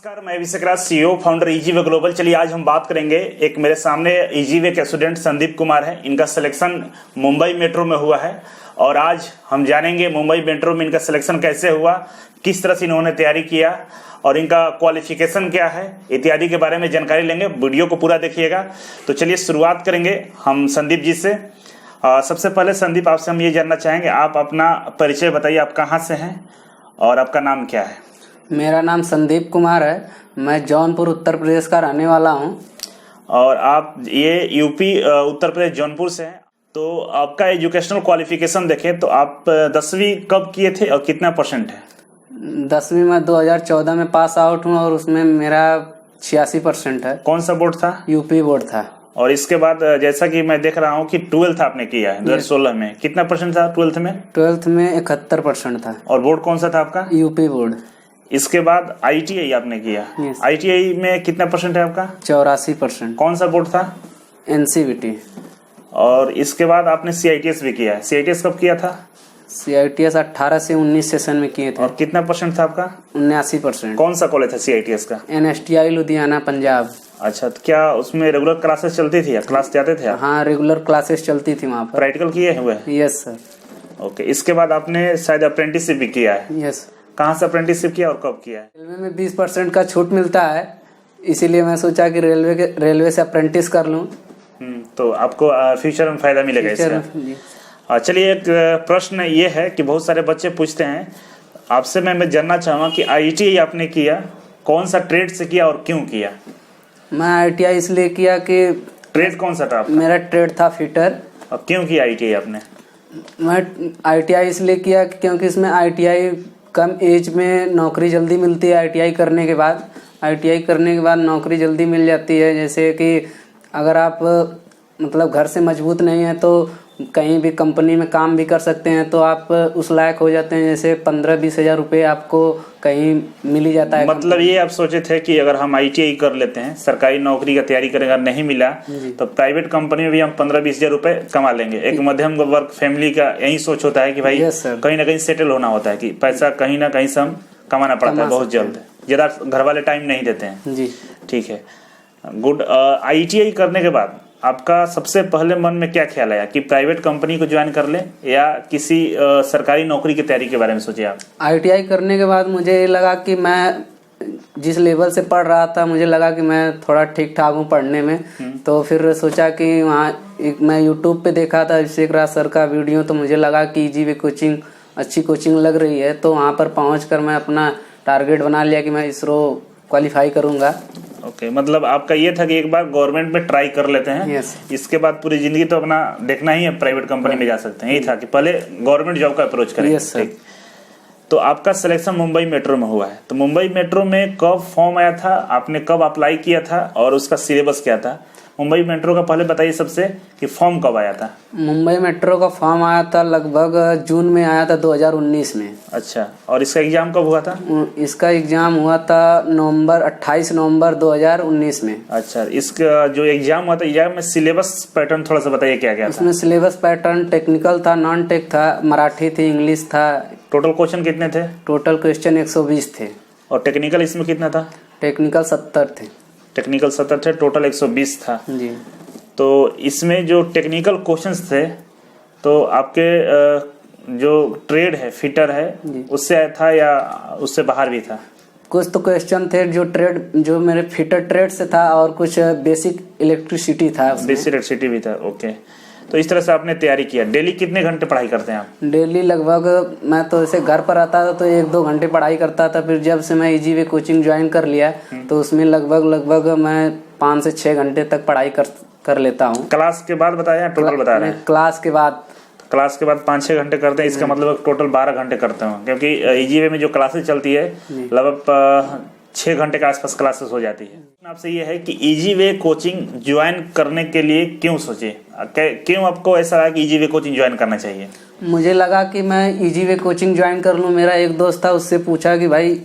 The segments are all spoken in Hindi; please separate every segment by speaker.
Speaker 1: नमस्कार, मैं अभिषेक राज, सीईओ फाउंडर ईजीवे ग्लोबल। चलिए आज हम बात करेंगे, एक मेरे सामने ईजीवे के स्टूडेंट संदीप कुमार है। इनका सिलेक्शन मुंबई मेट्रो में हुआ है और आज हम जानेंगे मुंबई मेट्रो में इनका सिलेक्शन कैसे हुआ, किस तरह से इन्होंने तैयारी किया और इनका क्वालिफिकेशन क्या है इत्यादि के बारे में जानकारी लेंगे। वीडियो को पूरा देखिएगा। तो चलिए शुरुआत करेंगे हम संदीप जी से। सबसे पहले संदीप, आपसे हम ये जानना चाहेंगे, आप अपना परिचय बताइए, आप कहाँ से हैं और आपका नाम क्या है?
Speaker 2: मेरा नाम संदीप कुमार है। मैं जौनपुर उत्तर प्रदेश का रहने वाला हूं।
Speaker 1: और आप ये यूपी उत्तर प्रदेश जौनपुर से हैं। तो आपका एजुकेशनल क्वालिफिकेशन देखें तो आप 10वीं कब किए थे और कितना परसेंट है?
Speaker 2: 10वीं में 2014 में पास आउट हूं और उसमें मेरा 86% है।
Speaker 1: कौन सा बोर्ड था?
Speaker 2: यूपी बोर्ड था।
Speaker 1: और इसके बाद जैसा कि मैं देख रहा हूँ कि 12th आपने किया है 2016 में, कितना परसेंट था 12th में?
Speaker 2: 12th में 71% था।
Speaker 1: और बोर्ड कौन सा था आपका?
Speaker 2: UP board.
Speaker 1: इसके बाद ITI आपने किया।
Speaker 2: Yes.
Speaker 1: ITI में कितना परसेंट है आपका?
Speaker 2: 84%।
Speaker 1: कौन सा बोर्ड था?
Speaker 2: NCVT।
Speaker 1: और इसके बाद आपने CITS भी किया है। CITS कब किया था?
Speaker 2: CITS 18 से 19 सेशन में किए थे।
Speaker 1: और कितना परसेंट था आपका?
Speaker 2: 79%।
Speaker 1: कौन सा कॉलेज था CITS का?
Speaker 2: NSTI लुधियाना पंजाब।
Speaker 1: अच्छा, तो क्या उसमें रेगुलर क्लासेस चलती थी या क्लास जाते थे आप?
Speaker 2: हाँ, रेगुलर क्लासेस चलती थी वहाँ पर।
Speaker 1: प्रैक्टिकल किए हुए?
Speaker 2: Yes sir.
Speaker 1: ओके, इसके बाद आपने शायद अप्रेंटिसशिप भी किया है।
Speaker 2: यस।
Speaker 1: कहाँ से अप्रेंटिसशिप किया और कब किया है?
Speaker 2: रेलवे में 20% का छूट मिलता है, इसीलिए मैं सोचा कि रेलवे से अप्रेंटिस कर लूँ।
Speaker 1: तो आपको फ्यूचर में फायदा मिलेगा इसका। चलिए, एक प्रश्न ये है कि बहुत सारे बच्चे पूछते हैं आपसे, मैं जानना चाहूँगा कि ITI आपने किया, कौन सा ट्रेड से किया और क्यों किया?
Speaker 2: मैं ITI इसलिए किया कि
Speaker 1: ट्रेड कौन सा था आपका?
Speaker 2: मेरा ट्रेड था फिटर।
Speaker 1: और क्यों किया ITI आपने?
Speaker 2: मैं ITI इसलिए किया क्योंकि इसमें ITI कम एज में नौकरी जल्दी मिलती है। ITI करने के बाद नौकरी जल्दी मिल जाती है। जैसे कि अगर आप मतलब घर से मजबूत नहीं है तो कहीं भी कंपनी में काम भी कर सकते हैं, तो आप उस लायक हो जाते हैं। जैसे 15-20 हज़ार रुपये आपको कहीं मिल ही जाता है।
Speaker 1: मतलब ये आप सोचे थे कि अगर हम ITI कर लेते हैं, सरकारी नौकरी का तैयारी करेंगे, नहीं मिला तो प्राइवेट कंपनी में भी हम 15-20 हज़ार रुपये कमा लेंगे। एक मध्यम वर्ग फैमिली का यही सोच होता है कि भाई कहीं ना कहीं सेटल होना होता है, कि पैसा कहीं ना कहीं से हम कमाना पड़ता है बहुत जल्द, ज़्यादा घर वाले टाइम नहीं देते हैं
Speaker 2: जी।
Speaker 1: ठीक है, गुड। ITI करने के बाद आपका सबसे पहले मन में क्या ख्याल आया कि प्राइवेट कंपनी को ज्वाइन कर ले या किसी सरकारी नौकरी की तैयारी के बारे में सोचे आप?
Speaker 2: ITI करने के बाद मुझे ये लगा कि मैं जिस लेवल से पढ़ रहा था, मुझे लगा कि मैं थोड़ा ठीक ठाक हूँ पढ़ने में। तो फिर सोचा कि वहाँ मैं यूट्यूब पे देखा था अभिषेक राज सर का वीडियो, तो मुझे लगा कि ईजीवे कोचिंग अच्छी कोचिंग लग रही है। तो वहाँ पर पहुँच कर मैं अपना टारगेट बना लिया कि मैं ISRO क्वालिफाई करूँगा।
Speaker 1: ओके, मतलब आपका ये था कि एक बार गवर्नमेंट में ट्राई कर लेते हैं।
Speaker 2: Yes.
Speaker 1: इसके बाद पूरी जिंदगी तो अपना देखना ही है, प्राइवेट कंपनी में जा सकते हैं। यही था कि पहले गवर्नमेंट जॉब का अप्रोच करें।
Speaker 2: Yes, sir.
Speaker 1: तो आपका सिलेक्शन मुंबई मेट्रो में हुआ है, तो मुंबई मेट्रो में कब फॉर्म आया था, आपने कब अप्लाई किया था और उसका सिलेबस क्या था? मुंबई मेट्रो का पहले बताइए सबसे कि फॉर्म कब आया था?
Speaker 2: मुंबई मेट्रो का फॉर्म आया था लगभग जून में आया था 2019 में।
Speaker 1: अच्छा, और इसका एग्जाम कब हुआ था?
Speaker 2: इसका एग्जाम हुआ था 28 नवंबर 2019 में।
Speaker 1: अच्छा, इसका जो एग्जाम हुआ था, एग्जाम में सिलेबस पैटर्न थोड़ा सा बताइए क्या क्या था?
Speaker 2: उसमें सिलेबस पैटर्न टेक्निकल था, नॉन टेक था, मराठी थी, इंग्लिश था।
Speaker 1: टोटल क्वेश्चन कितने थे?
Speaker 2: टोटल क्वेश्चन 120 थे।
Speaker 1: और टेक्निकल इसमें कितना था?
Speaker 2: टेक्निकल 70 थे।
Speaker 1: टेक्निकल 70 थे, टोटल 120 था
Speaker 2: जी।
Speaker 1: तो इसमें जो टेक्निकल क्वेश्चंस थे, तो आपके जो ट्रेड है, फिटर है, उससे आया था या उससे बाहर भी था?
Speaker 2: कुछ तो क्वेश्चन थे जो मेरे फिटर ट्रेड से था और कुछ बेसिक इलेक्ट्रिसिटी था।
Speaker 1: बेसिक इलेक्ट्रिसिटी भी था। ओके, तो इस तरह से आपने तैयारी किया। डेली कितने घंटे पढ़ाई करते हैं आप?
Speaker 2: डेली लगभग मैं तो ऐसे घर पर आता था तो 1-2 घंटे पढ़ाई करता था। फिर जब से मैं ईजीवे कोचिंग ज्वाइन कर लिया तो उसमें लगभग मैं 5 से 6 घंटे तक पढ़ाई कर लेता हूँ।
Speaker 1: क्लास के बाद बताया, टोटल बता रहे हैं?
Speaker 2: क्लास के बाद 5-6 घंटे करते हैं, इसका मतलब टोटल 12 घंटे करते हैं, क्योंकि ईजीवे में जो क्लासेस चलती है लगभग 6 घंटे के आसपास क्लासेस हो जाती है। आपसे ये है कि ईजीवे कोचिंग ज्वाइन करने के लिए क्यों सोचे, क्यों आपको ऐसा लगा कि ईजीवे कोचिंग ज्वाइन करना चाहिए? मुझे लगा कि मैं ईजीवे कोचिंग ज्वाइन कर लूँ। मेरा एक दोस्त था, उससे पूछा कि भाई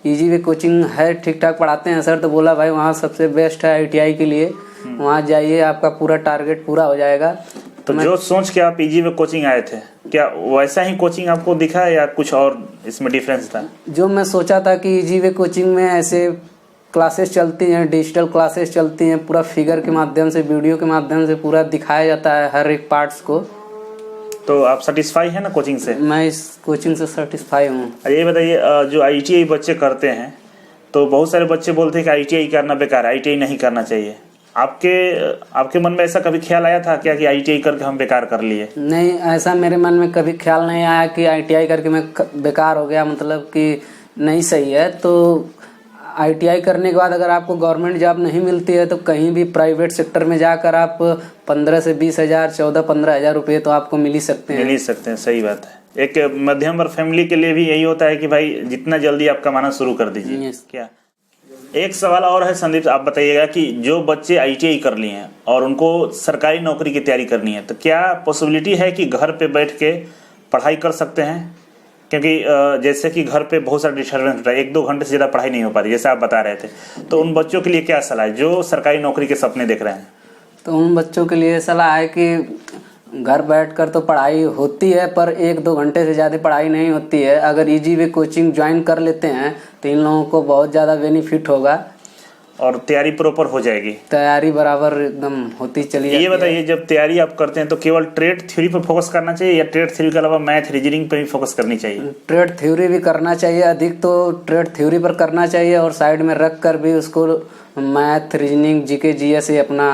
Speaker 2: ईजीवे कोचिंग है, ठीक ठाक पढ़ाते हैं सर? तो बोला भाई वहाँ सबसे बेस्ट है ITI के लिए, वहाँ जाइए, आपका पूरा टारगेट पूरा हो जाएगा।
Speaker 1: तो जो सोच के आप ईजीवे कोचिंग आए थे, क्या वैसा ही कोचिंग आपको दिखा या कुछ और इसमें डिफरेंस था?
Speaker 2: जो मैं सोचा था कि ईजीवे कोचिंग में ऐसे
Speaker 3: क्लासेस चलती हैं, डिजिटल क्लासेस चलती हैं, पूरा फिगर के माध्यम से, वीडियो के माध्यम से पूरा दिखाया जाता है हर एक पार्ट्स को।
Speaker 2: तो आप सेटिस्फाई है ना कोचिंग से?
Speaker 3: मैं इस कोचिंग से सेटिस्फाई हूँ।
Speaker 2: ये बताइए, जो ITI बच्चे करते हैं तो बहुत सारे बच्चे बोलते हैं कि ITI करना बेकार है, ITI नहीं करना चाहिए। आपके मन में ऐसा कभी ख्याल आया था क्या कि ITI करके हम बेकार कर लिए?
Speaker 3: नहीं, ऐसा मेरे मन में कभी ख्याल नहीं आया कि ITI करके मैं बेकार हो गया, मतलब कि नहीं सही है। तो ITI करने के बाद अगर आपको गवर्नमेंट जॉब नहीं मिलती है तो कहीं भी प्राइवेट सेक्टर में जाकर आप 15 से 20 हज़ार, 14-15 हज़ार रुपये तो आपको मिल ही सकते हैं।
Speaker 2: मिल ही सकते हैं, सही बात है। एक मध्यम वर्ग फैमिली के लिए भी यही होता है कि भाई जितना जल्दी आप कमाना शुरू कर दीजिए। क्या एक सवाल और है संदीप, आप बताइएगा कि जो बच्चे ITI कर लिए हैं और उनको सरकारी नौकरी की तैयारी करनी है तो क्या पॉसिबिलिटी है कि घर पे बैठ के पढ़ाई कर सकते हैं? क्योंकि जैसे कि घर पे बहुत सारा डिस्टर्बेंस होता है, 1-2 घंटे से ज़्यादा पढ़ाई नहीं हो पाती जैसे आप बता रहे थे, तो उन बच्चों के लिए क्या सलाह है जो सरकारी नौकरी के सपने देख रहे हैं?
Speaker 3: तो उन बच्चों के लिए सलाह है कि घर बैठकर तो पढ़ाई होती है पर 1-2 घंटे से ज़्यादा पढ़ाई नहीं होती है। अगर EG वे कोचिंग ज्वाइन कर लेते हैं तो इन लोगों को बहुत ज़्यादा बेनिफिट होगा
Speaker 2: और तैयारी प्रॉपर हो जाएगी।
Speaker 3: तैयारी बराबर एकदम होती चली जाती है।
Speaker 2: ये बताइए, जब तैयारी आप करते हैं तो केवल ट्रेड थ्योरी पर फोकस करना चाहिए या ट्रेड थ्योरी के अलावा मैथ रीजनिंग पर भी फोकस करनी चाहिए?
Speaker 3: ट्रेड थ्योरी भी करना चाहिए, अधिक तो ट्रेड थ्योरी पर करना चाहिए और साइड में रख कर भी उसको मैथ, रीजनिंग, GK GS से अपना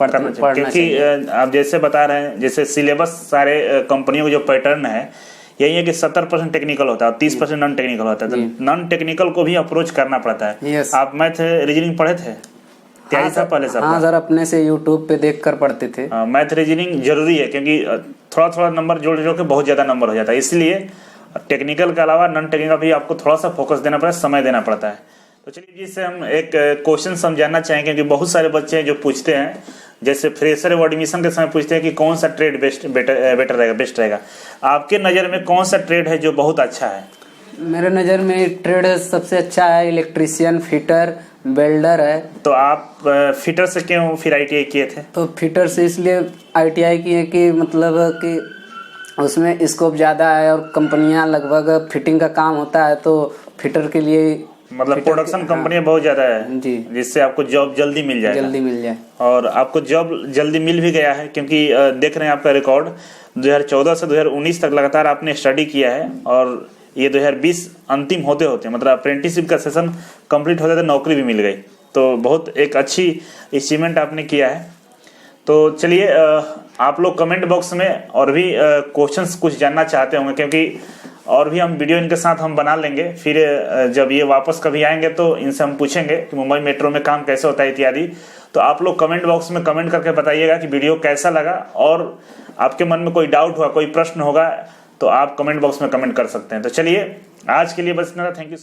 Speaker 3: पढ़ना चाहिए।
Speaker 2: क्योंकि आप जैसे बता रहे हैं, जैसे सिलेबस सारे कंपनियों का जो पैटर्न है यही है कि 70% टेक्निकल होता है और 30% नॉन टेक्निकल होता है, तो नॉन टेक्निकल को भी अप्रोच करना पड़ता है।
Speaker 3: यस।
Speaker 2: आप मैथ रीजनिंग पढ़े थे? तैयारी था पहले सब?
Speaker 3: हाँ सर, अपने से यूट्यूब पे देख कर पढ़ते थे।
Speaker 2: मैथ रीजनिंग जरूरी है क्योंकि थोड़ा थोड़ा नंबर जोड़ के बहुत ज्यादा नंबर हो जाता है, इसलिए टेक्निकल के अलावा नॉन टेक्निकल भी आपको थोड़ा सा फोकस देना पड़ता है, समय देना पड़ता है। तो चलिए जिससे हम एक क्वेश्चन समझाना चाहेंगे क्योंकि बहुत सारे बच्चे हैं जो पूछते हैं, जैसे फ्रेशर और एडमिशन के समय पूछते हैं कि कौन सा ट्रेड बेटर रहेगा, बेस्ट रहेगा। आपके नज़र में कौन सा ट्रेड है जो बहुत अच्छा है?
Speaker 3: मेरे नज़र में ट्रेड सबसे अच्छा है इलेक्ट्रीशियन, फिटर, वेल्डर है।
Speaker 2: तो आप फिटर से क्यों फिर ITI किए थे?
Speaker 3: तो फिटर से इसलिए ITI किए कि मतलब कि उसमें स्कोप ज़्यादा है और कंपनियां लगभग फिटिंग का काम होता है, तो फिटर के लिए
Speaker 2: मतलब प्रोडक्शन कंपनियां बहुत ज्यादा है
Speaker 3: जी,
Speaker 2: जिससे आपको जॉब जल्दी मिल जाएगा।
Speaker 3: जल्दी मिल जाए
Speaker 2: और आपको जॉब जल्दी मिल भी गया है क्योंकि देख रहे हैं आपका रिकॉर्ड 2014 से 2019 तक लगातार आपने स्टडी किया है और ये 2020 अंतिम होते होते मतलब अप्रेंटिसशिप का सेशन कंप्लीट होते तो नौकरी भी मिल गई। तो बहुत एक अच्छी अचीवमेंट आपने किया है। तो चलिए आप लोग कमेंट बॉक्स में और भी क्वेश्चंस कुछ जानना चाहते होंगे क्योंकि और भी हम वीडियो इनके साथ हम बना लेंगे, फिर जब ये वापस कभी आएंगे तो इनसे हम पूछेंगे कि मुंबई मेट्रो में काम कैसे होता है इत्यादि। तो आप लोग कमेंट बॉक्स में कमेंट करके बताइएगा कि वीडियो कैसा लगा और आपके मन में कोई डाउट हुआ, कोई प्रश्न होगा तो आप कमेंट बॉक्स में कमेंट कर सकते हैं। तो चलिए आज के लिए बस इतना था। Thank you.